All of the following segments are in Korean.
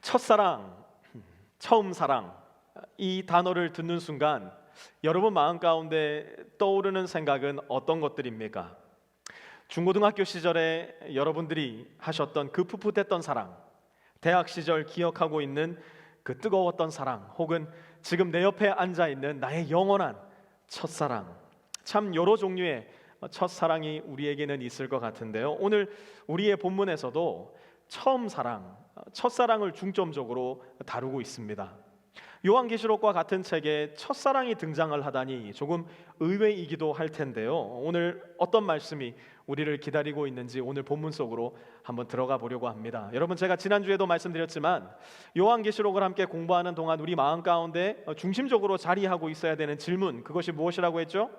첫사랑, 처음 사랑, 이 단어를 듣는 순간 여러분 마음 가운데 떠오르는 생각은 어떤 것들입니까? 중고등학교 시절에 여러분들이 하셨던 그 풋풋했던 사랑, 대학 시절 기억하고 있는 그 뜨거웠던 사랑, 혹은 지금 내 옆에 앉아 있는 나의 영원한 첫사랑. 참 여러 종류의 첫사랑이 우리에게는 있을 것 같은데요. 오늘 우리의 본문에서도 처음 사랑, 첫사랑을 중점적으로 다루고 있습니다. 요한계시록과 같은 책에 첫사랑이 등장을 하다니 조금 의외이기도 할 텐데요. 오늘 어떤 말씀이 우리를 기다리고 있는지 오늘 본문 속으로 한번 들어가 보려고 합니다. 여러분, 제가 지난주에도 말씀드렸지만 요한계시록을 함께 공부하는 동안 우리 마음 가운데 중심적으로 자리하고 있어야 되는 질문, 그것이 무엇이라고 했죠?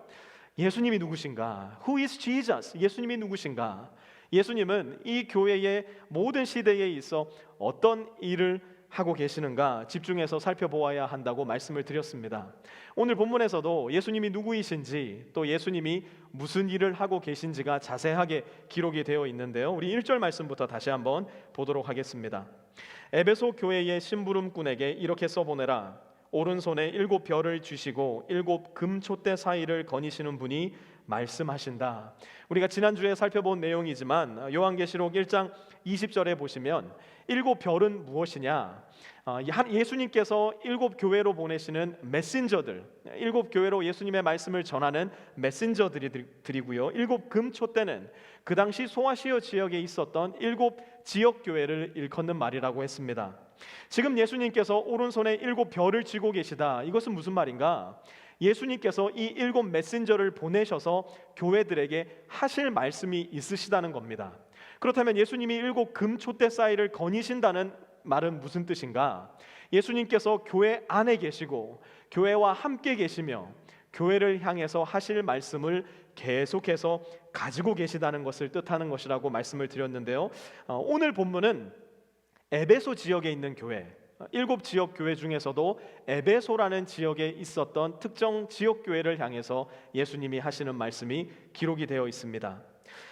예수님이 누구신가? Who is Jesus? 예수님이 누구신가? 예수님은 이 교회의 모든 시대에 있어 어떤 일을 하고 계시는가 집중해서 살펴보아야 한다고 말씀을 드렸습니다. 오늘 본문에서도 예수님이 누구이신지, 또 예수님이 무슨 일을 하고 계신지가 자세하게 기록이 되어 있는데요. 우리 1절 말씀부터 다시 한번 보도록 하겠습니다. 에베소 교회의 심부름꾼에게 이렇게 써보내라. 오른손에 7 별을 쥐시고 7 금촛대 사이를 거니시는 분이 말씀하신다. 우리가 지난주에 살펴본 내용이지만 요한계시록 1장 20절에 보시면 7 별은 무엇이냐? 예수님께서 7 교회로 보내시는 메신저들, 7 교회로 예수님의 말씀을 전하는 메신저들이고요. 7 금촛대는 그 당시 소아시아 지역에 있었던 7 지역 교회를 일컫는 말이라고 했습니다. 지금 예수님께서 오른손에 7 별을 쥐고 계시다. 이것은 무슨 말인가? 예수님께서 이 7 메신저를 보내셔서 교회들에게 하실 말씀이 있으시다는 겁니다. 그렇다면 예수님이 7 금촛대 사이를 거니신다는 말은 무슨 뜻인가? 예수님께서 교회 안에 계시고 교회와 함께 계시며 교회를 향해서 하실 말씀을 계속해서 가지고 계시다는 것을 뜻하는 것이라고 말씀을 드렸는데요. 오늘 본문은 에베소 지역에 있는 교회, 7 지역 교회 중에서도 에베소라는 지역에 있었던 특정 지역 교회를 향해서 예수님이 하시는 말씀이 기록이 되어 있습니다.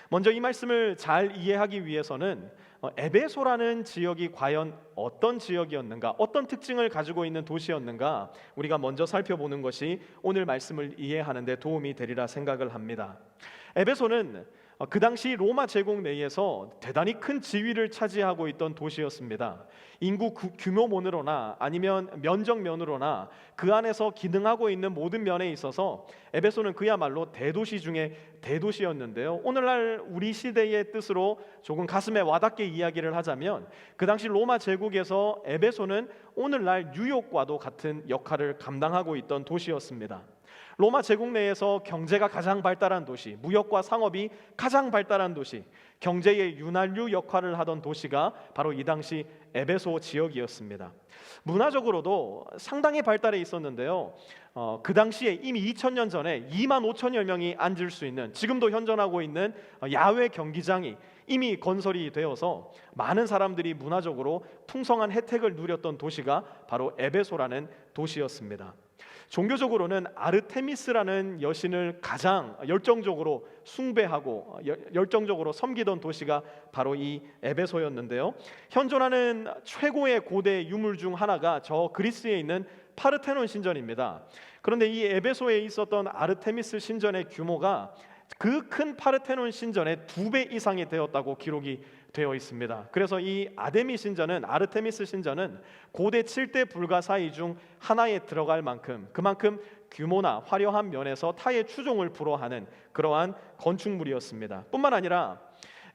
먼저 이 말씀을 잘 이해하기 위해서는 에베소라는 지역이 과연 어떤 지역이었는가, 어떤 특징을 가지고 있는 도시였는가 우리가 먼저 살펴보는 것이 오늘 말씀을 이해하는 데 도움이 되리라 생각을 합니다. 에베소는 그 당시 로마 제국 내에서 대단히 큰 지위를 차지하고 있던 도시였습니다. 인구 규모면으로나 아니면 면적면으로나 그 안에서 기능하고 있는 모든 면에 있어서 에베소는 그야말로 대도시 중에 대도시였는데요. 오늘날 우리 시대의 뜻으로 조금 가슴에 와닿게 이야기를 하자면 그 당시 로마 제국에서 에베소는 오늘날 뉴욕과도 같은 역할을 감당하고 있던 도시였습니다. 로마 제국 내에서 경제가 가장 발달한 도시, 무역과 상업이 가장 발달한 도시, 경제의 윤활유 역할을 하던 도시가 바로 이 당시 에베소 지역이었습니다. 문화적으로도 상당히 발달해 있었는데요. 그 당시에 이미 2000년 전에 2만 5천여 명이 앉을 수 있는, 지금도 현존하고 있는 야외 경기장이 이미 건설이 되어서 많은 사람들이 문화적으로 풍성한 혜택을 누렸던 도시가 바로 에베소라는 도시였습니다. 종교적으로는 아르테미스라는 여신을 가장 열정적으로 숭배하고 열정적으로 섬기던 도시가 바로 이 에베소였는데요. 현존하는 최고의 고대 유물 중 하나가 저 그리스에 있는 파르테논 신전입니다. 그런데 이 에베소에 있었던 아르테미스 신전의 규모가 그 큰 파르테논 신전의 2배 이상이 되었다고 기록이 되어 있습니다. 그래서 이 아르테미스 신전은 고대 7대 불가사의 중 하나에 들어갈 만큼, 그만큼 규모나 화려한 면에서 타의 추종을 불허하는 그러한 건축물이었습니다. 뿐만 아니라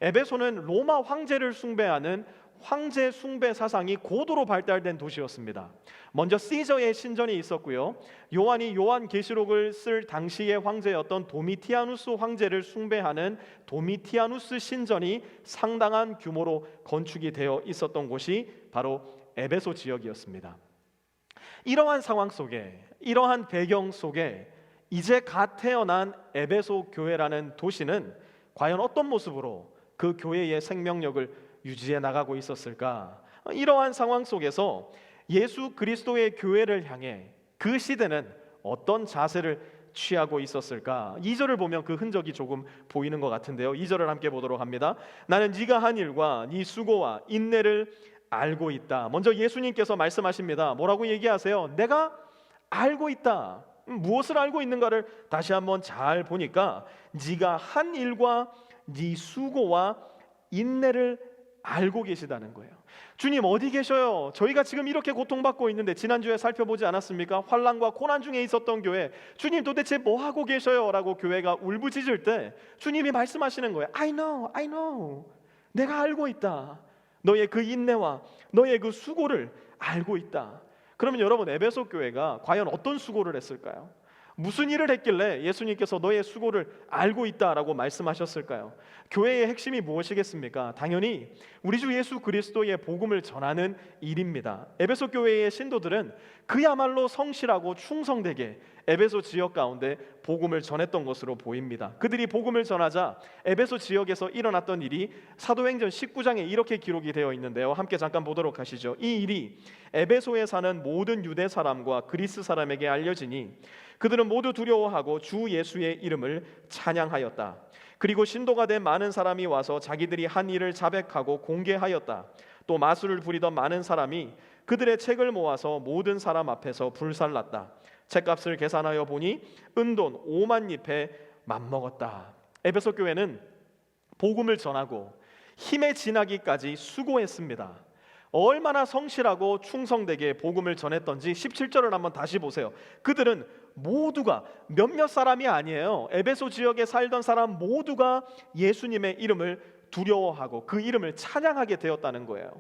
에베소는 로마 황제를 숭배하는 황제 숭배 사상이 고도로 발달된 도시였습니다. 먼저 시저의 신전이 있었고요. 요한이 요한계시록을 쓸 당시의 황제였던 도미티아누스 황제를 숭배하는 도미티아누스 신전이 상당한 규모로 건축이 되어 있었던 곳이 바로 에베소 지역이었습니다. 이러한 상황 속에, 이러한 배경 속에 이제 갓 태어난 에베소 교회라는 도시는 과연 어떤 모습으로 그 교회의 생명력을 유지해 나가고 있었을까? 이러한 상황 속에서 예수 그리스도의 교회를 향해 그 시대는 어떤 자세를 취하고 있었을까? 2절을 보면 그 흔적이 조금 보이는 것 같은데요. 2절을 함께 보도록 합니다. 나는 네가 한 일과 네 수고와 인내를 알고 있다. 먼저 예수님께서 말씀하십니다. 뭐라고 얘기하세요? 내가 알고 있다. 무엇을 알고 있는가를 다시 한번 잘 보니까 네가 한 일과 네 수고와 인내를 알고 계시다는 거예요. 주님 어디 계셔요? 저희가 지금 이렇게 고통받고 있는데, 지난주에 살펴보지 않았습니까? 환난과 고난 중에 있었던 교회, 주님 도대체 뭐 하고 계셔요? 라고 교회가 울부짖을 때 주님이 말씀하시는 거예요. I know. 내가 알고 있다. 너의 그 인내와 너의 그 수고를 알고 있다. 그러면 여러분, 에베소 교회가 과연 어떤 수고를 했을까요? 무슨 일을 했길래 예수님께서 너의 수고를 알고 있다라고 말씀하셨을까요? 교회의 핵심이 무엇이겠습니까? 당연히 우리 주 예수 그리스도의 복음을 전하는 일입니다. 에베소 교회의 신도들은 그야말로 성실하고 충성되게 에베소 지역 가운데 복음을 전했던 것으로 보입니다. 그들이 복음을 전하자 에베소 지역에서 일어났던 일이 사도행전 19장에 이렇게 기록이 되어 있는데요. 함께 잠깐 보도록 하시죠. 이 일이 에베소에 사는 모든 유대 사람과 그리스 사람에게 알려지니 그들은 모두 두려워하고 주 예수의 이름을 찬양하였다. 그리고 신도가 된 많은 사람이 와서 자기들이 한 일을 자백하고 공개하였다. 또 마술을 부리던 많은 사람이 그들의 책을 모아서 모든 사람 앞에서 불살랐다. 책값을 계산하여 보니 은돈 5만 잎에 맞먹었다. 에베소 교회는 복음을 전하고 힘에 지나기까지 수고했습니다. 얼마나 성실하고 충성되게 복음을 전했던지 17절을 한번 다시 보세요. 그들은 모두가, 몇몇 사람이 아니에요. 에베소 지역에 살던 사람 모두가 예수님의 이름을 두려워하고 그 이름을 찬양하게 되었다는 거예요.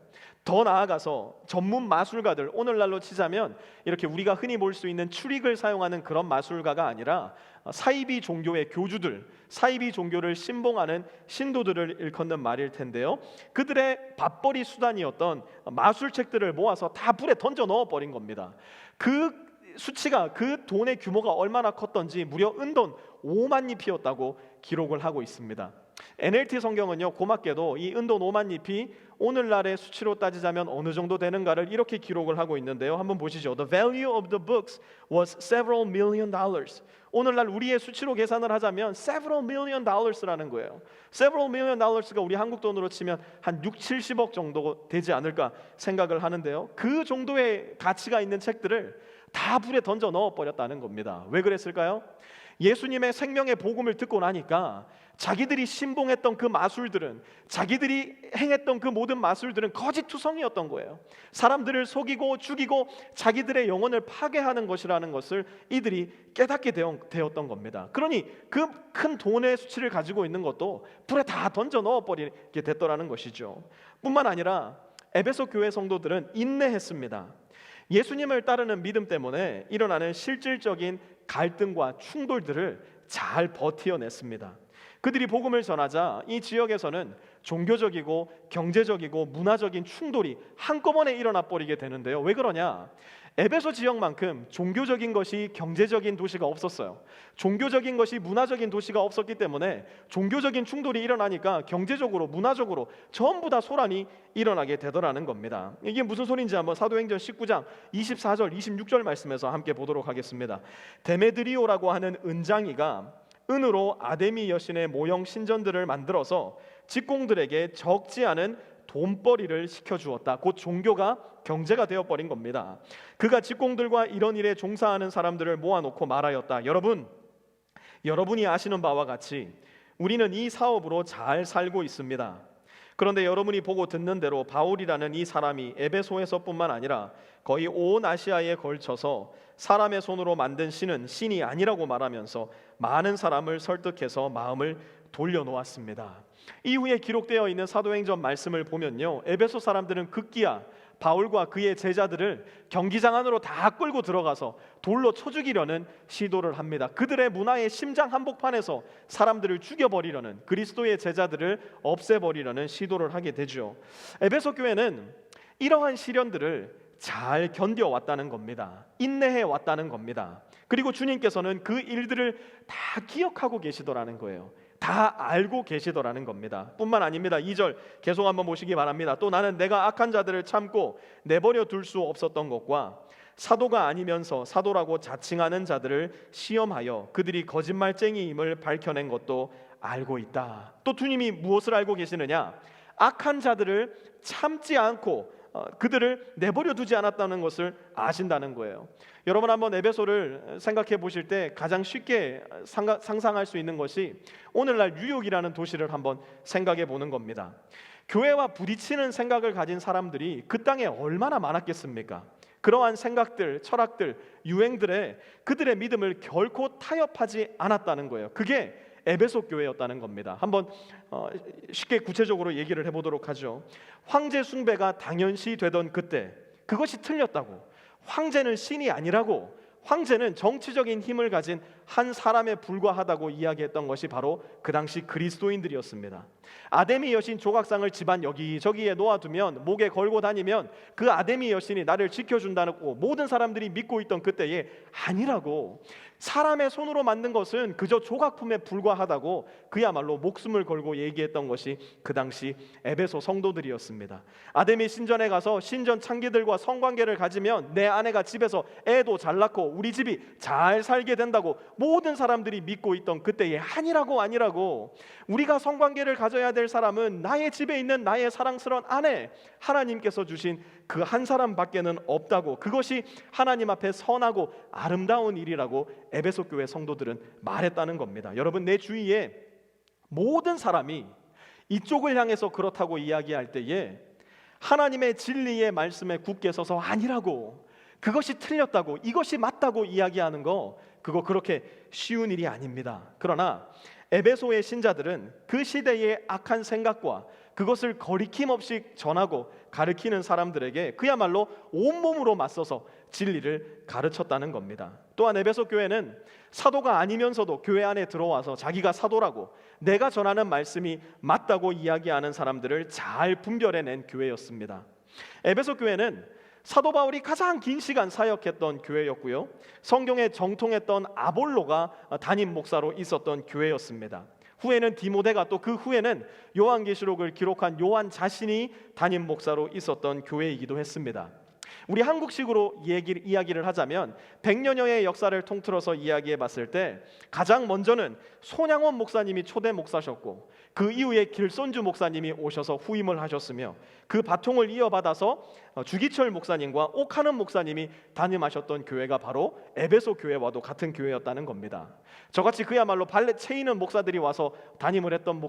더 나아가서 전문 마술가들, 오늘날로 치자면 이렇게 우리가 흔히 볼 수 있는 추릭을 사용하는 그런 마술가가 아니라 사이비 종교의 교주들, 사이비 종교를 신봉하는 신도들을 일컫는 말일 텐데요. 그들의 밥벌이 수단이었던 마술책들을 모아서 다 불에 던져 넣어버린 겁니다. 그 수치가, 그 돈의 규모가 얼마나 컸던지 무려 은돈 5만 잎이었다고 기록을 하고 있습니다. NLT 성경은요, 고맙게도 이 은돈 5만 잎이 오늘날의 수치로 따지자면 어느 정도 되는가를 이렇게 기록을 하고 있는데요. 한번 보시죠. The value of the books was several million dollars. 오늘날 우리의 수치로 계산을 하자면 several million dollars라는 거예요. several million dollars가 우리 한국 돈으로 치면 한 6, 70억 정도 되지 않을까 생각을 하는데요. 그 정도의 가치가 있는 책들을 다 불에 던져 넣어버렸다는 겁니다. 왜 그랬을까요? 예수님의 생명의 복음을 듣고 나니까 자기들이 신봉했던 그 마술들은, 자기들이 행했던 그 모든 마술들은 거짓투성이었던 거예요. 사람들을 속이고 죽이고 자기들의 영혼을 파괴하는 것이라는 것을 이들이 깨닫게 되었던 겁니다. 그러니 그 큰 돈의 수치를 가지고 있는 것도 불에 다 던져 넣어버리게 됐더라는 것이죠. 뿐만 아니라 에베소 교회 성도들은 인내했습니다. 예수님을 따르는 믿음 때문에 일어나는 실질적인 갈등과 충돌들을 잘 버티어냈습니다. 그들이 복음을 전하자 이 지역에서는 종교적이고 경제적이고 문화적인 충돌이 한꺼번에 일어나 버리게 되는데요. 왜 그러냐? 에베소 지역만큼 종교적인 것이 경제적인 도시가 없었어요. 종교적인 것이 문화적인 도시가 없었기 때문에 종교적인 충돌이 일어나니까 경제적으로, 문화적으로 전부 다 소란이 일어나게 되더라는 겁니다. 이게 무슨 소리인지 한번 사도행전 19장 24절 26절 말씀에서 함께 보도록 하겠습니다. 데메드리오라고 하는 은장이가 은으로 아데미 여신의 모형 신전들을 만들어서 직공들에게 적지 않은 돈벌이를 시켜주었다. 곧 종교가 경제가 되어버린 겁니다. 그가 직공들과 이런 일에 종사하는 사람들을 모아놓고 말하였다. 여러분이 아시는 바와 같이 우리는 이 사업으로 잘 살고 있습니다. 그런데 여러분이 보고 듣는 대로 바울이라는 이 사람이 에베소에서뿐만 아니라 거의 온 아시아에 걸쳐서 사람의 손으로 만든 신은 신이 아니라고 말하면서 많은 사람을 설득해서 마음을 돌려놓았습니다. 이후에 기록되어 있는 사도행전 말씀을 보면요, 에베소 사람들은 급기야 바울과 그의 제자들을 경기장 안으로 다 끌고 들어가서 돌로 쳐 죽이려는 시도를 합니다. 그들의 문화의 심장 한복판에서 사람들을 죽여버리려는, 그리스도의 제자들을 없애버리려는 시도를 하게 되죠. 에베소 교회는 이러한 시련들을 잘 견뎌왔다는 겁니다. 인내해 왔다는 겁니다. 그리고 주님께서는 그 일들을 다 기억하고 계시더라는 거예요. 다 알고 계시더라는 겁니다. 뿐만 아닙니다. 2절 계속 한번 보시기 바랍니다. 또 나는 내가 악한 자들을 참고 내버려 둘 수 없었던 것과 사도가 아니면서 사도라고 자칭하는 자들을 시험하여 그들이 거짓말쟁이임을 밝혀낸 것도 알고 있다. 또 주님이 무엇을 알고 계시느냐? 악한 자들을 참지 않고 그들을 내버려 두지 않았다는 것을 아신다는 거예요. 여러분 한번 에베소를 생각해 보실 때 가장 쉽게 상상할 수 있는 것이 오늘날 뉴욕이라는 도시를 한번 생각해 보는 겁니다. 교회와 부딪히는 생각을 가진 사람들이 그 땅에 얼마나 많았겠습니까? 그러한 생각들, 철학들, 유행들에 그들의 믿음을 결코 타협하지 않았다는 거예요. 그게 에베소 교회였다는 겁니다. 한번 쉽게 구체적으로 얘기를 해보도록 하죠. 황제 숭배가 당연시 되던 그때 그것이 틀렸다고, 황제는 신이 아니라고, 황제는 정치적인 힘을 가진 한 사람에 불과하다고 이야기했던 것이 바로 그 당시 그리스도인들이었습니다. 아데미 여신 조각상을 집안 여기저기에 놓아두면, 목에 걸고 다니면 그 아데미 여신이 나를 지켜준다고 모든 사람들이 믿고 있던 그때에 아니라고, 사람의 손으로 만든 것은 그저 조각품에 불과하다고 그야말로 목숨을 걸고 얘기했던 것이 그 당시 에베소 성도들이었습니다. 아데미 신전에 가서 신전 창기들과 성관계를 가지면 내 아내가 집에서 애도 잘 낳고 우리 집이 잘 살게 된다고 모든 사람들이 믿고 있던 그때에 아니라고, 우리가 성관계를 가져야 될 사람은 나의 집에 있는 나의 사랑스러운 아내, 하나님께서 주신 그 한 사람밖에는 없다고, 그것이 하나님 앞에 선하고 아름다운 일이라고 에베소 교회 성도들은 말했다는 겁니다. 여러분, 내 주위에 모든 사람이 이쪽을 향해서 그렇다고 이야기할 때에 하나님의 진리의 말씀에 굳게 서서 아니라고, 그것이 틀렸다고, 이것이 맞다고 이야기하는 거, 그거 그렇게 쉬운 일이 아닙니다. 그러나 에베소의 신자들은 그 시대의 악한 생각과 그것을 거리낌 없이 전하고 가르치는 사람들에게 그야말로 온몸으로 맞서서 진리를 가르쳤다는 겁니다. 또한 에베소 교회는 사도가 아니면서도 교회 안에 들어와서 자기가 사도라고, 내가 전하는 말씀이 맞다고 이야기하는 사람들을 잘 분별해낸 교회였습니다. 에베소 교회는 사도 바울이 가장 긴 시간 사역했던 교회였고요, 성경에 정통했던 아볼로가 담임 목사로 있었던 교회였습니다. 후에는 디모데가, 또 그 후에는 요한계시록을 기록한 요한 자신이 담임 목사로 있었던 교회이기도 했습니다. 우리 한국식으로 이야기를 하자면 100년여의 역사를 통틀어서 이야기해 봤을 때 가장 먼저는 손양원 목사님이 초대 목사셨고, 그 이후에 길손주 목사님이 오셔서 후임을 하셨으며, 그 바통을 이어받아서 주기철 목사님과 옥하는 목사님이 담임하셨던 교회가 바로 에베소 교회와도 같은 교회였다는 겁니다. 저같이 그야말로 발레 채이는 목사들이 와서 담임을 했던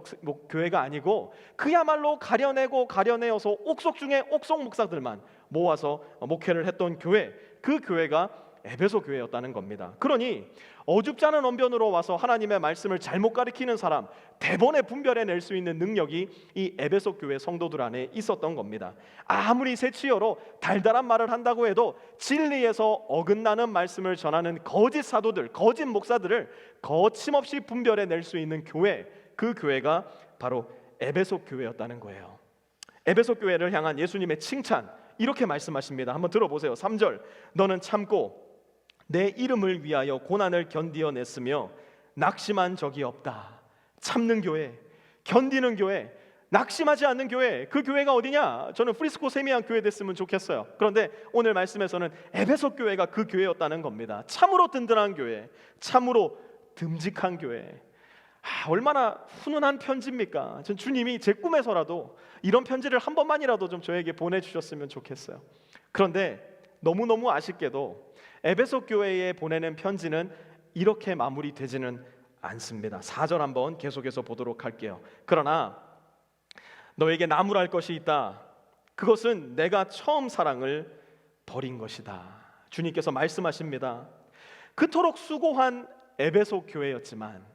교회가 아니고, 그야말로 가려내어서 옥속 중에 옥속 목사들만 모아서 목회를 했던 교회, 그 교회가 에베소 교회였다는 겁니다. 그러니 어줍지 않은 언변으로 와서 하나님의 말씀을 잘못 가르치는 사람 대번에 분별해낼 수 있는 능력이 이 에베소 교회 성도들 안에 있었던 겁니다. 아무리 새치어로 달달한 말을 한다고 해도 진리에서 어긋나는 말씀을 전하는 거짓 사도들, 거짓 목사들을 거침없이 분별해낼 수 있는 교회, 그 교회가 바로 에베소 교회였다는 거예요. 에베소 교회를 향한 예수님의 칭찬, 이렇게 말씀하십니다. 한번 들어보세요. 3절, 너는 참고 내 이름을 위하여 고난을 견디어냈으며 낙심한 적이 없다. 참는 교회, 견디는 교회, 낙심하지 않는 교회, 그 교회가 어디냐? 저는 프리스코 세미한 교회 됐으면 좋겠어요. 그런데 오늘 말씀에서는 에베소 교회가 그 교회였다는 겁니다. 참으로 든든한 교회, 참으로 듬직한 교회. 얼마나 훈훈한 편지입니까? 전 주님이 제 꿈에서라도 이런 편지를 한 번만이라도 좀 저에게 보내주셨으면 좋겠어요. 그런데 너무너무 아쉽게도 에베소 교회에 보내는 편지는 이렇게 마무리되지는 않습니다. 4절 한번 계속해서 보도록 할게요. 그러나 너에게 나무랄 것이 있다. 그것은 내가 처음 사랑을 버린 것이다. 주님께서 말씀하십니다. 그토록 수고한 에베소 교회였지만,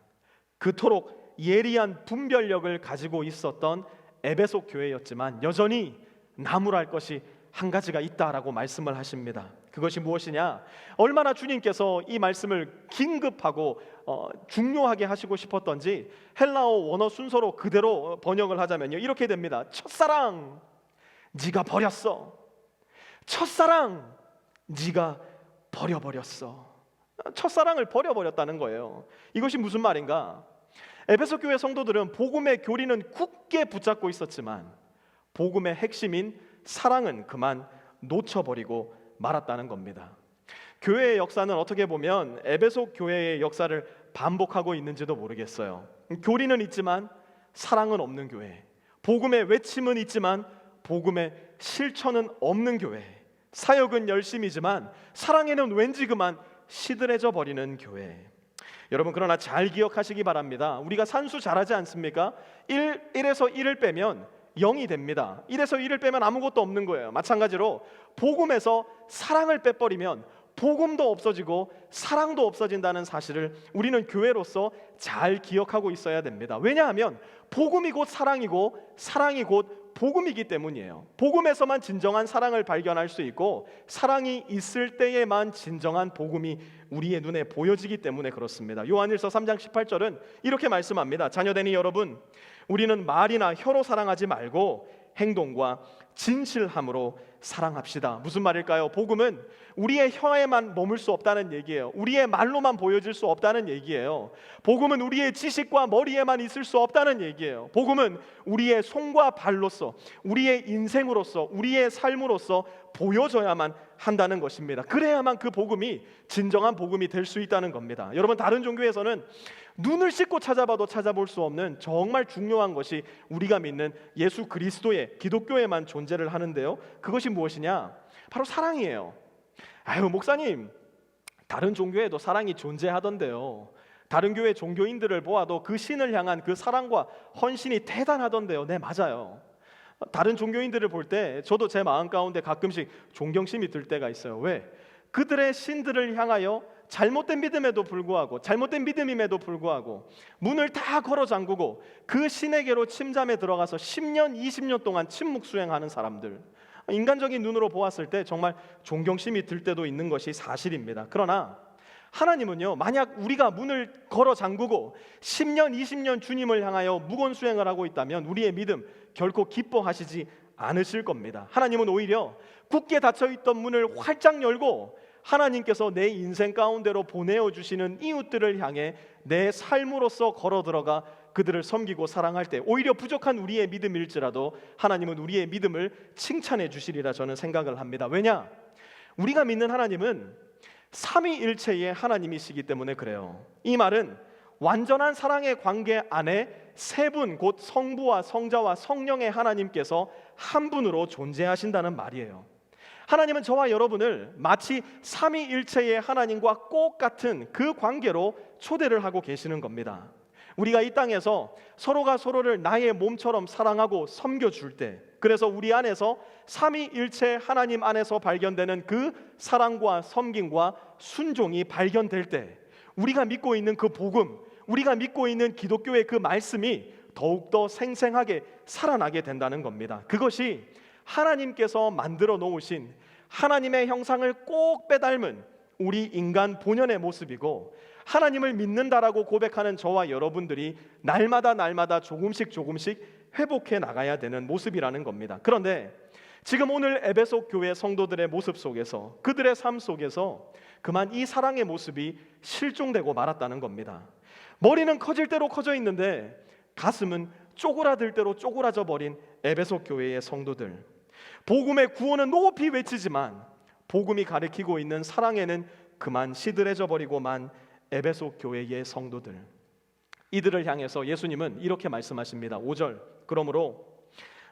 그토록 예리한 분별력을 가지고 있었던 에베소 교회였지만 여전히 나무랄 것이 한 가지가 있다라고 말씀을 하십니다. 그것이 무엇이냐? 얼마나 주님께서 이 말씀을 긴급하고 중요하게 하시고 싶었던지 헬라어 원어 순서로 그대로 번역을 하자면요, 이렇게 됩니다. 첫사랑, 네가 버렸어. 첫사랑, 네가 버려버렸어. 첫사랑을 버려버렸다는 거예요. 이것이 무슨 말인가? 에베소 교회 성도들은 복음의 교리는 굳게 붙잡고 있었지만 복음의 핵심인 사랑은 그만 놓쳐버리고 말았다는 겁니다. 교회의 역사는 어떻게 보면 에베소 교회의 역사를 반복하고 있는지도 모르겠어요. 교리는 있지만 사랑은 없는 교회, 복음의 외침은 있지만 복음의 실천은 없는 교회, 사역은 열심이지만 사랑에는 왠지 그만 시들해져 버리는 교회. 여러분, 그러나 잘 기억하시기 바랍니다. 우리가 산수 잘하지 않습니까? 1에서 1을 빼면 0이 됩니다. 1에서 1을 빼면 아무것도 없는 거예요. 마찬가지로 복음에서 사랑을 빼버리면 복음도 없어지고 사랑도 없어진다는 사실을 우리는 교회로서 잘 기억하고 있어야 됩니다. 왜냐하면 복음이 곧 사랑이고 사랑이 곧 복음이기 때문이에요. 복음에서만 진정한 사랑을 발견할 수 있고 사랑이 있을 때에만 진정한 복음이 우리의 눈에 보여지기 때문에 그렇습니다. 요한일서 3장 18절은 이렇게 말씀합니다. 자녀되니 여러분, 우리는 말이나 혀로 사랑하지 말고 행동과 진실함으로 사랑합시다. 무슨 말일까요? 복음은 우리의 혀에만 머물 수 없다는 얘기예요. 우리의 말로만 보여질 수 없다는 얘기예요. 복음은 우리의 지식과 머리에만 있을 수 없다는 얘기예요. 복음은 우리의 손과 발로서, 우리의 인생으로서, 우리의 삶으로서 보여져야만 한다는 것입니다. 그래야만 그 복음이 진정한 복음이 될 수 있다는 겁니다. 여러분, 다른 종교에서는 눈을 씻고 찾아봐도 찾아볼 수 없는 정말 중요한 것이 우리가 믿는 예수 그리스도의 기독교에만 존재를 하는데요, 그것이 무엇이냐? 바로 사랑이에요. 아유, 목사님, 다른 종교에도 사랑이 존재하던데요. 다른 교회 종교인들을 보아도 그 신을 향한 그 사랑과 헌신이 대단하던데요. 네, 맞아요. 다른 종교인들을 볼 때 저도 제 마음 가운데 가끔씩 존경심이 들 때가 있어요. 왜? 그들의 신들을 향하여 잘못된 믿음에도 불구하고, 잘못된 믿음임에도 불구하고 문을 다 걸어 잠그고 그 신에게로 침잠에 들어가서 10년, 20년 동안 침묵 수행하는 사람들, 인간적인 눈으로 보았을 때 정말 존경심이 들 때도 있는 것이 사실입니다. 그러나 하나님은요, 만약 우리가 문을 걸어 잠그고 10년, 20년 주님을 향하여 무건 수행을 하고 있다면 우리의 믿음 결코 기뻐하시지 않으실 겁니다. 하나님은 오히려 굳게 닫혀있던 문을 활짝 열고 하나님께서 내 인생 가운데로 보내어 주시는 이웃들을 향해 내 삶으로서 걸어 들어가 그들을 섬기고 사랑할 때 오히려 부족한 우리의 믿음일지라도 하나님은 우리의 믿음을 칭찬해 주시리라 저는 생각을 합니다. 왜냐? 우리가 믿는 하나님은 삼위일체의 하나님이시기 때문에 그래요. 이 말은 완전한 사랑의 관계 안에 세 분, 곧 성부와 성자와 성령의 하나님께서 한 분으로 존재하신다는 말이에요. 하나님은 저와 여러분을 마치 삼위일체의 하나님과 꼭 같은 그 관계로 초대를 하고 계시는 겁니다. 우리가 이 땅에서 서로가 서로를 나의 몸처럼 사랑하고 섬겨줄 때, 그래서 우리 안에서 삼위일체 하나님 안에서 발견되는 그 사랑과 섬김과 순종이 발견될 때 우리가 믿고 있는 그 복음, 우리가 믿고 있는 기독교의 그 말씀이 더욱더 생생하게 살아나게 된다는 겁니다. 그것이 하나님께서 만들어 놓으신 하나님의 형상을 꼭 빼닮은 우리 인간 본연의 모습이고, 하나님을 믿는다라고 고백하는 저와 여러분들이 날마다 조금씩 회복해 나가야 되는 모습이라는 겁니다. 그런데 지금 오늘 에베소 교회 성도들의 모습 속에서, 그들의 삶 속에서 그만 이 사랑의 모습이 실종되고 말았다는 겁니다. 머리는 커질 대로 커져 있는데 가슴은 쪼그라들 대로 쪼그라져 버린 에베소 교회의 성도들, 복음의 구원은 높이 외치지만 복음이 가리키고 있는 사랑에는 그만 시들해져 버리고만 에베소 교회의 성도들, 이들을 향해서 예수님은 이렇게 말씀하십니다. 5절, 그러므로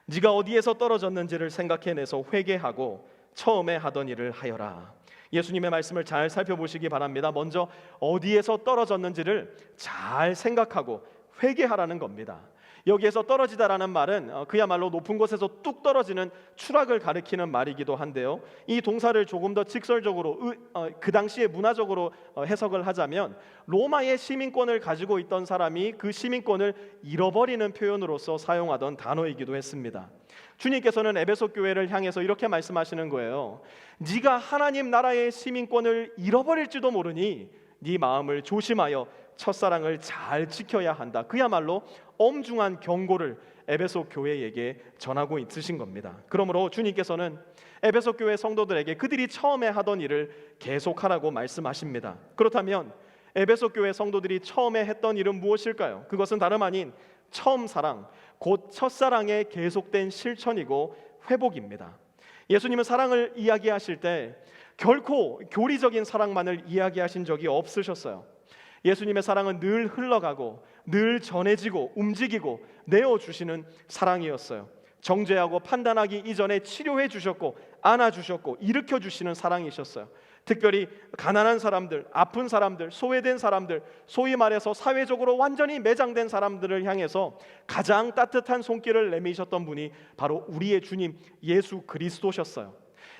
네가 어디에서 떨어졌는지를 생각해내서 회개하고 처음에 하던 일을 하여라. 예수님의 말씀을 잘 살펴보시기 바랍니다. 먼저 어디에서 떨어졌는지를 잘 생각하고 회개하라는 겁니다. 여기에서 떨어지다라는 말은 그야말로 높은 곳에서 뚝 떨어지는 추락을 가리키는 말이기도 한데요, 이 동사를 조금 더 직설적으로 그 당시에 문화적으로 해석을 하자면 로마의 시민권을 가지고 있던 사람이 그 시민권을 잃어버리는 표현으로서 사용하던 단어이기도 했습니다. 주님께서는 에베소 교회를 향해서 이렇게 말씀하시는 거예요. 네가 하나님 나라의 시민권을 잃어버릴지도 모르니 네 마음을 조심하여 첫사랑을 잘 지켜야 한다. 그야말로 엄중한 경고를 에베소 교회에게 전하고 있으신 겁니다. 그러므로 주님께서는 에베소 교회 성도들에게 그들이 처음에 하던 일을 계속하라고 말씀하십니다. 그렇다면 에베소 교회 성도들이 처음에 했던 일은 무엇일까요? 그것은 다름 아닌 처음 사랑, 곧 첫사랑의 계속된 실천이고 회복입니다. 예수님은 사랑을 이야기하실 때 결코 교리적인 사랑만을 이야기하신 적이 없으셨어요. 예수님의 사랑은 늘 흘러가고 늘 전해지고 움직이고 내어주시는 사랑이었어요. 정죄하고 판단하기 이전에 치료해 주셨고 안아주셨고 일으켜 주시는 사랑이셨어요. 특별히 가난한 사람들, 아픈 사람들, 소외된 사람들, 소위 말해서 사회적으로 완전히 매장된 사람들을 향해서 가장 따뜻한 손길을 내미셨던 분이 바로 우리의 주님 예수 그리스도셨어요.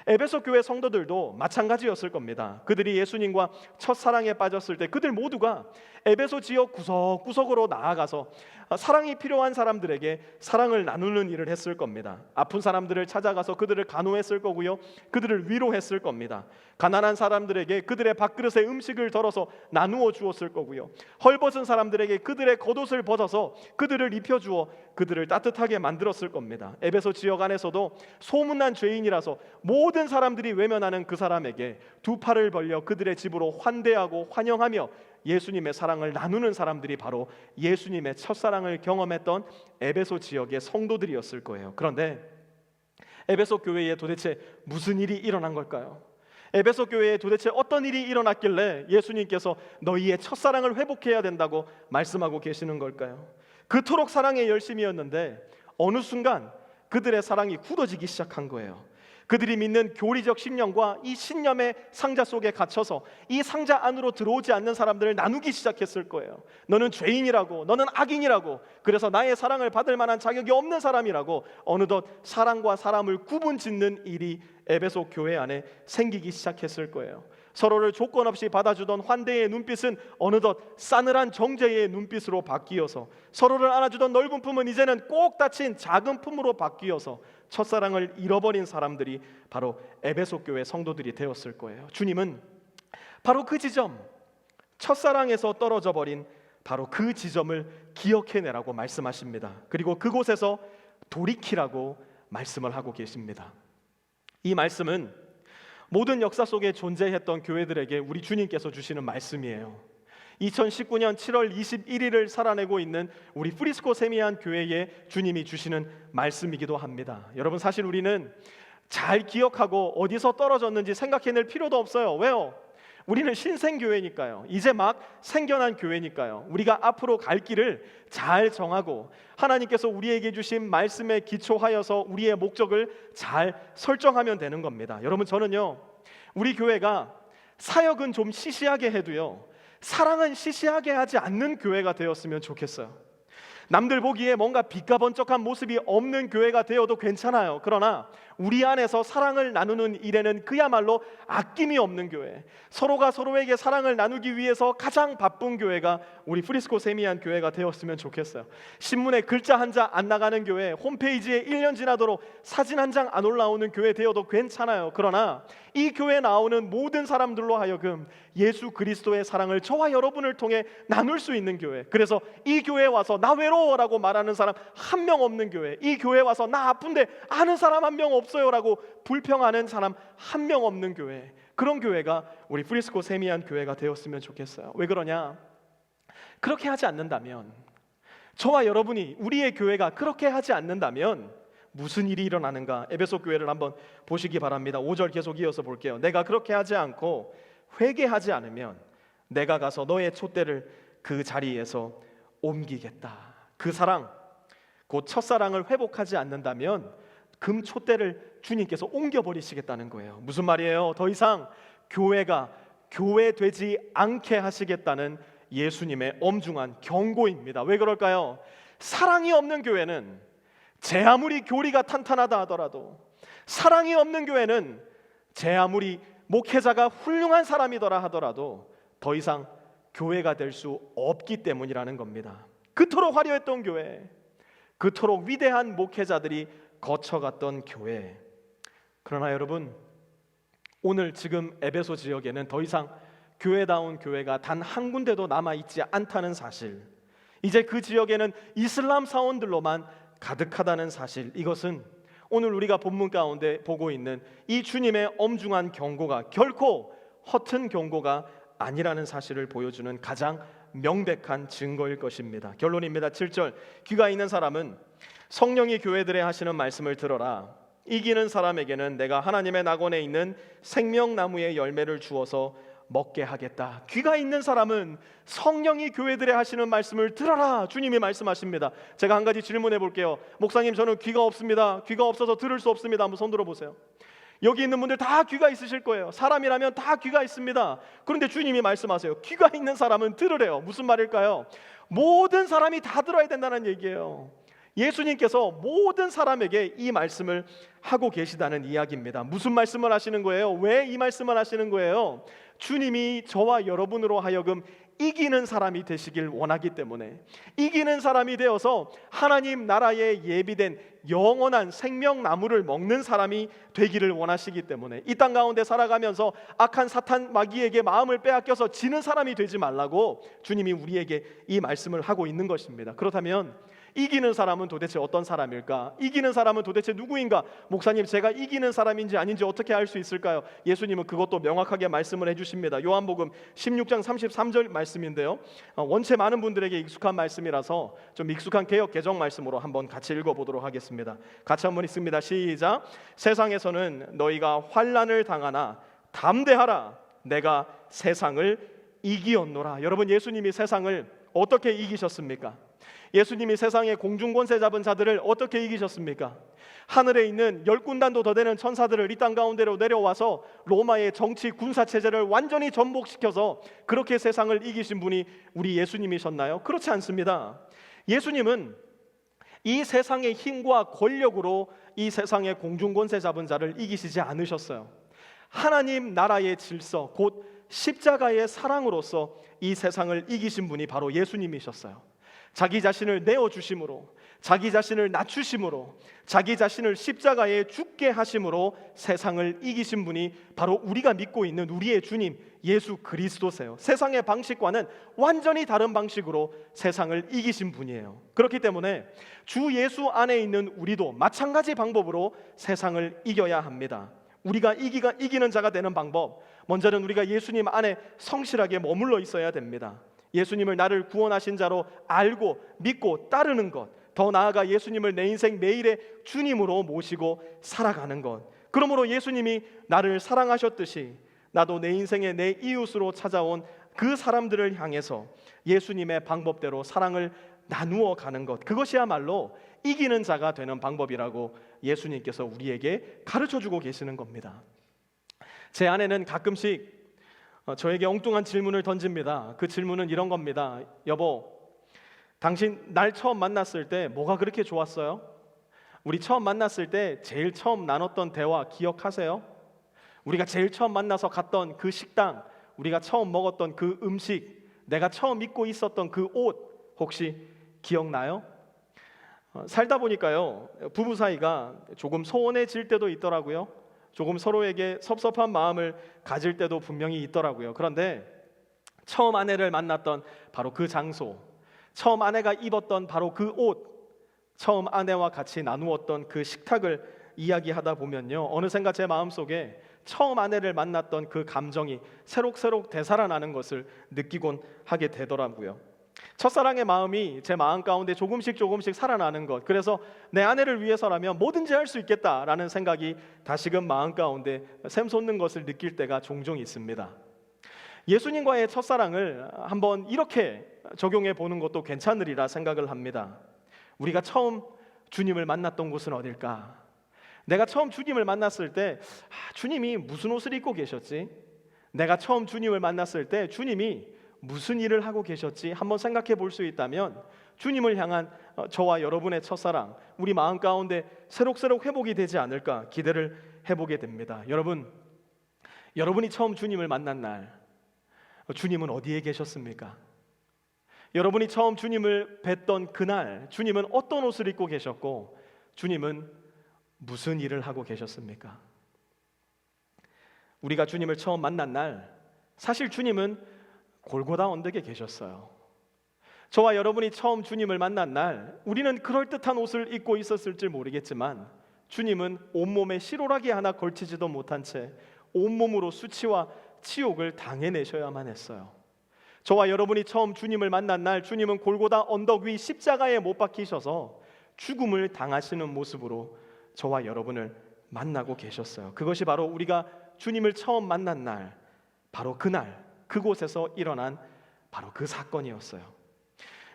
에베소 교회 성도들도 마찬가지였을 겁니다. 그들이 예수님과 첫사랑에 빠졌을 때 그들 모두가 에베소 지역 구석구석으로 나아가서 사랑이 필요한 사람들에게 사랑을 나누는 일을 했을 겁니다. 아픈 사람들을 찾아가서 그들을 간호했을 거고요, 그들을 위로했을 겁니다. 가난한 사람들에게 그들의 밥그릇에 음식을 덜어서 나누어 주었을 거고요, 헐벗은 사람들에게 그들의 겉옷을 벗어서 그들을 입혀주어 그들을 따뜻하게 만들었을 겁니다. 에베소 지역 안에서도 소문난 죄인이라서 모든 사람들이 외면하는 그 사람에게 두 팔을 벌려 그들의 집으로 환대하고 환영하며 예수님의 사랑을 나누는 사람들이 바로 예수님의 첫사랑을 경험했던 에베소 지역의 성도들이었을 거예요. 그런데 에베소 교회에 도대체 무슨 일이 일어난 걸까요? 에베소 교회에 도대체 어떤 일이 일어났길래 예수님께서 너희의 첫사랑을 회복해야 된다고 말씀하고 계시는 걸까요? 그토록 사랑의 열심이었는데 어느 순간 그들의 사랑이 굳어지기 시작한 거예요. 그들이 믿는 교리적 신념과 이 신념의 상자 속에 갇혀서 이 상자 안으로 들어오지 않는 사람들을 나누기 시작했을 거예요. 너는 죄인이라고, 너는 악인이라고, 그래서 나의 사랑을 받을 만한 자격이 없는 사람이라고 어느덧 사랑과 사람을 구분짓는 일이 에베소 교회 안에 생기기 시작했을 거예요. 서로를 조건 없이 받아주던 환대의 눈빛은 어느덧 싸늘한 정죄의 눈빛으로 바뀌어서, 서로를 안아주던 넓은 품은 이제는 꼭 닫힌 작은 품으로 바뀌어서 첫사랑을 잃어버린 사람들이 바로 에베소 교회 성도들이 되었을 거예요. 주님은 바로 그 지점, 첫사랑에서 떨어져 버린 바로 그 지점을 기억해내라고 말씀하십니다. 그리고 그곳에서 돌이키라고 말씀을 하고 계십니다. 이 말씀은 모든 역사 속에 존재했던 교회들에게 우리 주님께서 주시는 말씀이에요. 2019년 7월 21일을 살아내고 있는 우리 프리스코 세미한 교회에 주님이 주시는 말씀이기도 합니다. 여러분, 사실 우리는 잘 기억하고 어디서 떨어졌는지 생각해낼 필요도 없어요. 왜요? 우리는 신생교회니까요. 이제 막 생겨난 교회니까요. 우리가 앞으로 갈 길을 잘 정하고 하나님께서 우리에게 주신 말씀에 기초하여서 우리의 목적을 잘 설정하면 되는 겁니다. 여러분, 저는요, 우리 교회가 사역은 좀 시시하게 해도요, 사랑은 시시하게 하지 않는 교회가 되었으면 좋겠어요. 남들 보기에 뭔가 빛과 번쩍한 모습이 없는 교회가 되어도 괜찮아요. 그러나 우리 안에서 사랑을 나누는 일에는 그야말로 아낌이 없는 교회, 서로가 서로에게 사랑을 나누기 위해서 가장 바쁜 교회가 우리 프리스코 세미한 교회가 되었으면 좋겠어요. 신문에 글자 한 자 안 나가는 교회, 홈페이지에 1년 지나도록 사진 한 장 안 올라오는 교회 되어도 괜찮아요. 그러나 이 교회에 나오는 모든 사람들로 하여금 예수 그리스도의 사랑을 저와 여러분을 통해 나눌 수 있는 교회, 그래서 이 교회에 와서 나 외로워라고 말하는 사람 한 명 없는 교회, 이 교회에 와서 나 아픈데 아는 사람 한 명 없어요라고 불평하는 사람 한 명 없는 교회, 그런 교회가 우리 프리스코 세미한 교회가 되었으면 좋겠어요. 왜 그러냐? 그렇게 하지 않는다면, 저와 여러분이, 우리의 교회가 그렇게 하지 않는다면 무슨 일이 일어나는가? 에베소 교회를 한번 보시기 바랍니다. 5절 계속 이어서 볼게요. 내가 그렇게 하지 않고 회개하지 않으면 내가 가서 너의 촛대를 그 자리에서 옮기겠다. 그 사랑, 곧 첫사랑을 회복하지 않는다면 금 촛대를 주님께서 옮겨버리시겠다는 거예요. 무슨 말이에요? 더 이상 교회가 교회되지 않게 하시겠다는 예수님의 엄중한 경고입니다. 왜 그럴까요? 사랑이 없는 교회는 제 아무리 교리가 탄탄하다 하더라도, 사랑이 없는 교회는 제 아무리 목회자가 훌륭한 사람이더라 하더라도 더 이상 교회가 될 수 없기 때문이라는 겁니다. 그토록 화려했던 교회, 그토록 위대한 목회자들이 거쳐갔던 교회. 그러나 여러분, 오늘 지금 에베소 지역에는 더 이상 교회다운 교회가 단 한 군데도 남아있지 않다는 사실, 이제 그 지역에는 이슬람 사원들로만 가득하다는 사실, 이것은 오늘 우리가 본문 가운데 보고 있는 이 주님의 엄중한 경고가 결코 허튼 경고가 아니라는 사실을 보여주는 가장 명백한 증거일 것입니다. 결론입니다. 7절, 귀가 있는 사람은 성령이 교회들에 하시는 말씀을 들어라. 이기는 사람에게는 내가 하나님의 낙원에 있는 생명나무의 열매를 주어서 먹게 하겠다. 귀가 있는 사람은 성령이 교회들에 하시는 말씀을 들어라. 주님이 말씀하십니다. 제가 한 가지 질문해 볼게요. 목사님, 저는 귀가 없습니다. 귀가 없어서 들을 수 없습니다. 한번 손 들어보세요. 여기 있는 분들 다 귀가 있으실 거예요. 사람이라면 다 귀가 있습니다. 그런데 주님이 말씀하세요. 귀가 있는 사람은 들으래요. 무슨 말일까요? 모든 사람이 다 들어야 된다는 얘기예요. 예수님께서 모든 사람에게 이 말씀을 하고 계시다는 이야기입니다. 무슨 말씀을 하시는 거예요? 왜 이 말씀을 하시는 거예요? 주님이 저와 여러분으로 하여금 이기는 사람이 되시길 원하기 때문에, 이기는 사람이 되어서 하나님 나라에 예비된 영원한 생명나무를 먹는 사람이 되기를 원하시기 때문에, 이 땅 가운데 살아가면서 악한 사탄 마귀에게 마음을 빼앗겨서 지는 사람이 되지 말라고 주님이 우리에게 이 말씀을 하고 있는 것입니다. 그렇다면 이기는 사람은 도대체 어떤 사람일까? 이기는 사람은 도대체 누구인가? 목사님, 제가 이기는 사람인지 아닌지 어떻게 알 수 있을까요? 예수님은 그것도 명확하게 말씀을 해주십니다. 요한복음 16장 33절 말씀인데요, 원체 많은 분들에게 익숙한 말씀이라서 좀 익숙한 개역 개정 말씀으로 한번 같이 읽어보도록 하겠습니다. 같이 한번 읽습니다. 시작. 세상에서는 너희가 환난을 당하나 담대하라, 내가 세상을 이기었노라. 여러분, 예수님이 세상을 어떻게 이기셨습니까? 예수님이 세상의 공중권세 잡은 자들을 어떻게 이기셨습니까? 하늘에 있는 10군단도 더 되는 천사들을 이 땅 가운데로 내려와서 로마의 정치 군사 체제를 완전히 전복시켜서 그렇게 세상을 이기신 분이 우리 예수님이셨나요? 그렇지 않습니다. 예수님은 이 세상의 힘과 권력으로 이 세상의 공중권세 잡은 자를 이기시지 않으셨어요. 하나님 나라의 질서, 곧 십자가의 사랑으로서 이 세상을 이기신 분이 바로 예수님이셨어요. 자기 자신을 내어주심으로, 자기 자신을 낮추심으로, 자기 자신을 십자가에 죽게 하심으로 세상을 이기신 분이 바로 우리가 믿고 있는 우리의 주님 예수 그리스도세요. 세상의 방식과는 완전히 다른 방식으로 세상을 이기신 분이에요. 그렇기 때문에 주 예수 안에 있는 우리도 마찬가지 방법으로 세상을 이겨야 합니다. 우리가 이기는 자가 되는 방법, 먼저는 우리가 예수님 안에 성실하게 머물러 있어야 됩니다. 예수님을 나를 구원하신 자로 알고 믿고 따르는 것, 더 나아가 예수님을 내 인생 매일의 주님으로 모시고 살아가는 것. 그러므로 예수님이 나를 사랑하셨듯이 나도 내 인생의 내 이웃으로 찾아온 그 사람들을 향해서 예수님의 방법대로 사랑을 나누어 가는 것, 그것이야말로 이기는 자가 되는 방법이라고 예수님께서 우리에게 가르쳐주고 계시는 겁니다. 제 아내는 가끔씩 저에게 엉뚱한 질문을 던집니다. 그 질문은 이런 겁니다. 여보, 당신 날 처음 만났을 때 뭐가 그렇게 좋았어요? 우리 처음 만났을 때 제일 처음 나눴던 대화 기억하세요? 우리가 제일 처음 만나서 갔던 그 식당, 우리가 처음 먹었던 그 음식, 내가 처음 입고 있었던 그 옷 혹시 기억나요? 살다 보니까요, 부부 사이가 조금 소원해질 때도 있더라고요. 조금 서로에게 섭섭한 마음을 가질 때도 분명히 있더라고요. 그런데 처음 아내를 만났던 바로 그 장소, 처음 아내가 입었던 바로 그 옷, 처음 아내와 같이 나누었던 그 식탁을 이야기하다 보면요, 어느샌가 제 마음속에 처음 아내를 만났던 그 감정이 새록새록 되살아나는 것을 느끼곤 하게 되더라고요. 첫사랑의 마음이 제 마음 가운데 조금씩 살아나는 것, 그래서 내 아내를 위해서라면 뭐든지 할 수 있겠다라는 생각이 다시금 마음 가운데 샘솟는 것을 느낄 때가 종종 있습니다. 예수님과의 첫사랑을 한번 이렇게 적용해 보는 것도 괜찮으리라 생각을 합니다. 우리가 처음 주님을 만났던 곳은 어딜까? 내가 처음 주님을 만났을 때 주님이 무슨 옷을 입고 계셨지? 내가 처음 주님을 만났을 때 주님이 무슨 일을 하고 계셨지? 한번 생각해 볼 수 있다면 주님을 향한 저와 여러분의 첫사랑, 우리 마음 가운데 새록새록 회복이 되지 않을까 기대를 해보게 됩니다. 여러분이 처음 주님을 만난 날 주님은 어디에 계셨습니까? 여러분이 처음 주님을 뵀던 그날 주님은 어떤 옷을 입고 계셨고 주님은 무슨 일을 하고 계셨습니까? 우리가 주님을 처음 만난 날 사실 주님은 골고다 언덕에 계셨어요. 저와 여러분이 처음 주님을 만난 날 우리는 그럴듯한 옷을 입고 있었을지 모르겠지만 주님은 온몸에 실오라기 하나 걸치지도 못한 채 온몸으로 수치와 치욕을 당해내셔야만 했어요. 저와 여러분이 처음 주님을 만난 날 주님은 골고다 언덕 위 십자가에 못 박히셔서 죽음을 당하시는 모습으로 저와 여러분을 만나고 계셨어요. 그것이 바로 우리가 주님을 처음 만난 날 바로 그날 그곳에서 일어난 바로 그 사건이었어요.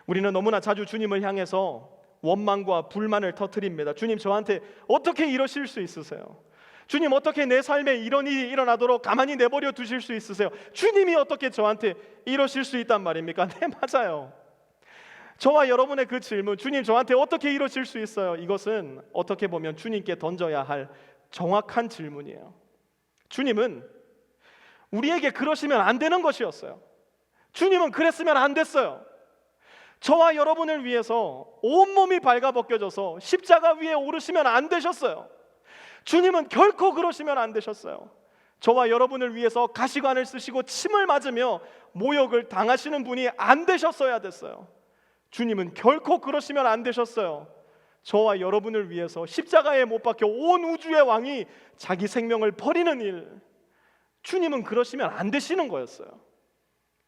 우리는 너무나 자주 주님을 향해서 원망과 불만을 터뜨립니다. 주님, 저한테 어떻게 이러실 수 있으세요? 주님, 어떻게 내 삶에 이런 일이 일어나도록 가만히 내버려 두실 수 있으세요? 주님이 어떻게 저한테 이러실 수 있단 말입니까? 네, 맞아요. 저와 여러분의 그 질문, 주님, 저한테 어떻게 이러실 수 있어요? 이것은 어떻게 보면 주님께 던져야 할 정확한 질문이에요. 주님은 우리에게 그러시면 안 되는 것이었어요. 주님은 그랬으면 안 됐어요. 저와 여러분을 위해서 온몸이 발가벗겨져서 십자가 위에 오르시면 안 되셨어요. 주님은 결코 그러시면 안 되셨어요. 저와 여러분을 위해서 가시관을 쓰시고 침을 맞으며 모욕을 당하시는 분이 안 되셨어야 됐어요. 주님은 결코 그러시면 안 되셨어요. 저와 여러분을 위해서 십자가에 못 박혀 온 우주의 왕이 자기 생명을 버리는 일, 주님은 그러시면 안 되시는 거였어요.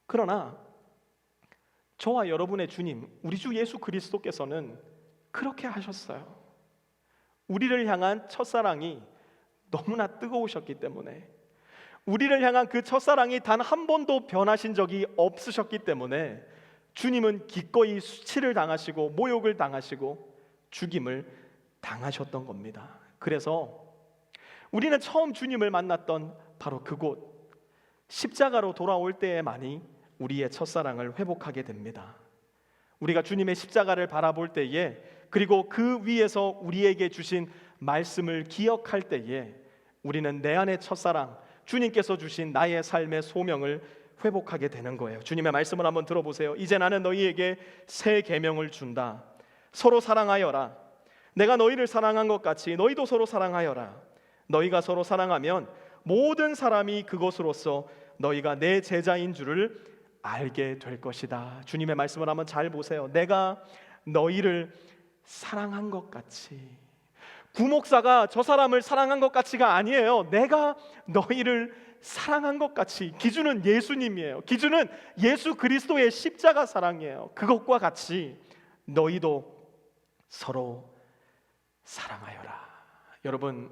그러나 저와 여러분의 주님, 우리 주 예수 그리스도께서는 그렇게 하셨어요. 우리를 향한 첫사랑이 너무나 뜨거우셨기 때문에, 우리를 향한 그 첫사랑이 단 한 번도 변하신 적이 없으셨기 때문에 주님은 기꺼이 수치를 당하시고 모욕을 당하시고 죽임을 당하셨던 겁니다. 그래서 우리는 처음 주님을 만났던 바로 그곳 십자가로 돌아올 때에만이 우리의 첫사랑을 회복하게 됩니다. 우리가 주님의 십자가를 바라볼 때에, 그리고 그 위에서 우리에게 주신 말씀을 기억할 때에 우리는 내 안의 첫사랑, 주님께서 주신 나의 삶의 소명을 회복하게 되는 거예요. 주님의 말씀을 한번 들어보세요. 이제 나는 너희에게 새 계명을 준다. 서로 사랑하여라. 내가 너희를 사랑한 것 같이 너희도 서로 사랑하여라. 너희가 서로 사랑하면 모든 사람이 그것으로서 너희가 내 제자인 줄을 알게 될 것이다. 주님의 말씀을 한번 잘 보세요. 내가 너희를 사랑한 것 같이. 구목사가 저 사람을 사랑한 것 같이가 아니에요. 내가 너희를 사랑한 것 같이. 기준은 예수님이에요. 기준은 예수 그리스도의 십자가 사랑이에요. 그것과 같이 너희도 서로 사랑하여라. 여러분,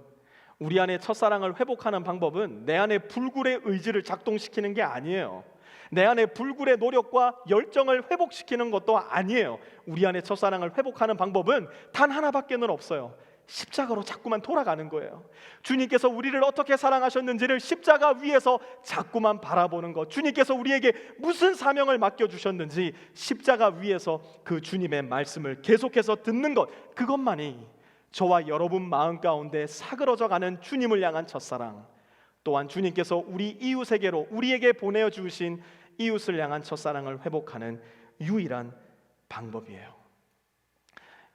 우리 안에 첫사랑을 회복하는 방법은 내 안에 불굴의 의지를 작동시키는 게 아니에요. 내 안에 불굴의 노력과 열정을 회복시키는 것도 아니에요. 우리 안에 첫사랑을 회복하는 방법은 단 하나밖에는 없어요. 십자가로 자꾸만 돌아가는 거예요. 주님께서 우리를 어떻게 사랑하셨는지를 십자가 위에서 자꾸만 바라보는 것, 주님께서 우리에게 무슨 사명을 맡겨주셨는지 십자가 위에서 그 주님의 말씀을 계속해서 듣는 것, 그것만이 저와 여러분 마음 가운데 사그러져가는 주님을 향한 첫사랑, 또한 주님께서 우리 이웃에게로 우리에게 보내주신 이웃을 향한 첫사랑을 회복하는 유일한 방법이에요.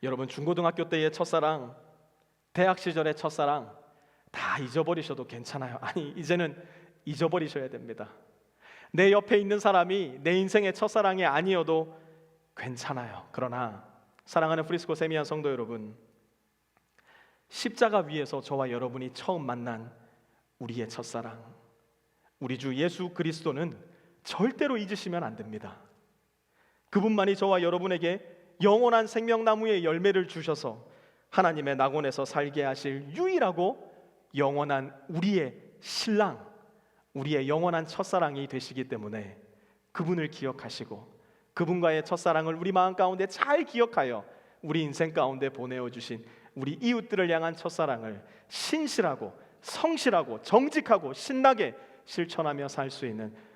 여러분, 중고등학교 때의 첫사랑, 대학 시절의 첫사랑 다 잊어버리셔도 괜찮아요. 아니, 이제는 잊어버리셔야 됩니다. 내 옆에 있는 사람이 내 인생의 첫사랑이 아니어도 괜찮아요. 그러나 사랑하는 프리스코 세미한 성도 여러분, 십자가 위에서 저와 여러분이 처음 만난 우리의 첫사랑, 우리 주 예수 그리스도는 절대로 잊으시면 안 됩니다. 그분만이 저와 여러분에게 영원한 생명나무의 열매를 주셔서 하나님의 낙원에서 살게 하실 유일하고 영원한 우리의 신랑, 우리의 영원한 첫사랑이 되시기 때문에 그분을 기억하시고 그분과의 첫사랑을 우리 마음 가운데 잘 기억하여 우리 인생 가운데 보내어 주신 우리 이웃들을 향한 첫사랑을 신실하고 성실하고 정직하고 신나게 실천하며 살 수 있는